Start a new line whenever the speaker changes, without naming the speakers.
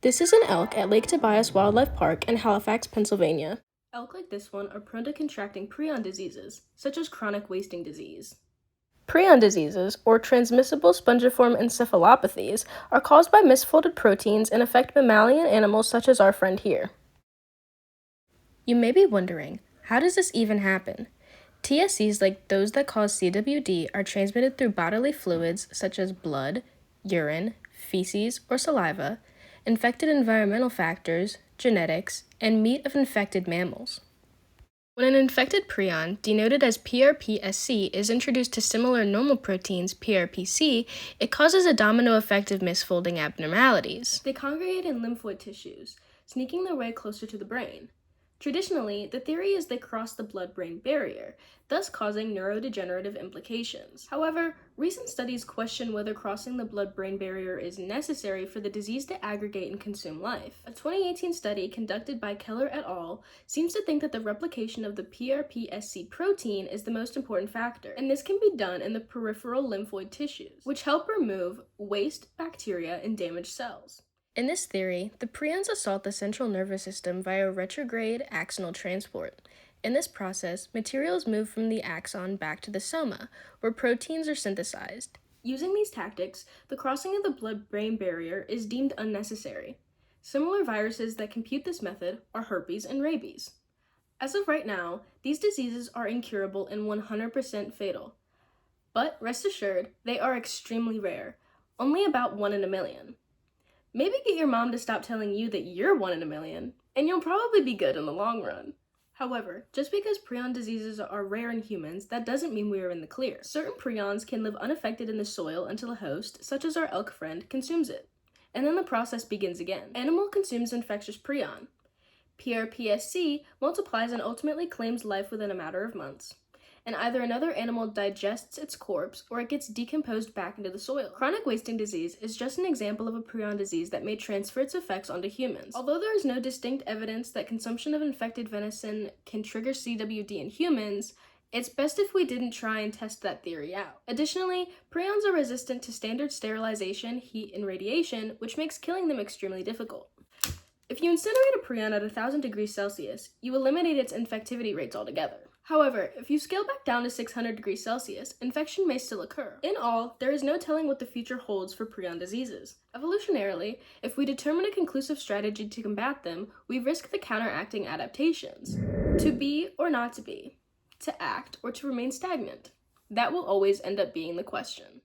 This is an elk at Lake Tobias Wildlife Park in Halifax, Pennsylvania. Elk like this one are prone to contracting prion diseases, such as chronic wasting disease. Prion diseases, or transmissible spongiform encephalopathies, are caused by misfolded proteins and affect mammalian animals such as our friend here. You may be wondering, how does this even happen? TSCs like those that cause CWD are transmitted through bodily fluids such as blood, urine, feces, or saliva, infected environmental factors, genetics, and meat of infected mammals. When an infected prion, denoted as PRPSC, is introduced to similar normal proteins, PRPC, it causes a domino effect of misfolding abnormalities. They congregate in lymphoid tissues, sneaking their way closer to the brain. Traditionally, the theory is they cross the blood-brain barrier, thus causing neurodegenerative implications. However, recent studies question whether crossing the blood-brain barrier is necessary for the disease to aggregate and consume life. A 2018 study conducted by Keller et al. Seems to think that the replication of the PRPSC protein is the most important factor, and this can be done in the peripheral lymphoid tissues, which help remove waste, bacteria, and damaged cells. In this theory, the prions assault the central nervous system via retrograde axonal transport. In this process, materials move from the axon back to the soma, where proteins are synthesized. Using these tactics, the crossing of the blood-brain barrier is deemed unnecessary. Similar viruses that compute this method are herpes and rabies. As of right now, these diseases are incurable and 100% fatal. But rest assured, they are extremely rare, only about 1 in a million. Maybe get your mom to stop telling you that you're 1 in a million, and you'll probably be good in the long run. However, just because prion diseases are rare in humans, that doesn't mean we are in the clear. Certain prions can live unaffected in the soil until a host, such as our elk friend, consumes it. And then the process begins again. Animal consumes infectious prion. PRPSC multiplies and ultimately claims life within a matter of months. And either another animal digests its corpse or it gets decomposed back into the soil. Chronic wasting disease is just an example of a prion disease that may transfer its effects onto humans. Although there is no distinct evidence that consumption of infected venison can trigger CWD in humans, it's best if we didn't try and test that theory out. Additionally, prions are resistant to standard sterilization, heat, and radiation, which makes killing them extremely difficult. If you incinerate a prion at 1,000 degrees Celsius, you eliminate its infectivity rates altogether. However, if you scale back down to 600 degrees Celsius, infection may still occur. In all, there is no telling what the future holds for prion diseases. Evolutionarily, if we determine a conclusive strategy to combat them, we risk the counteracting adaptations. To be or not to be, to act or to remain stagnant. That will always end up being the question.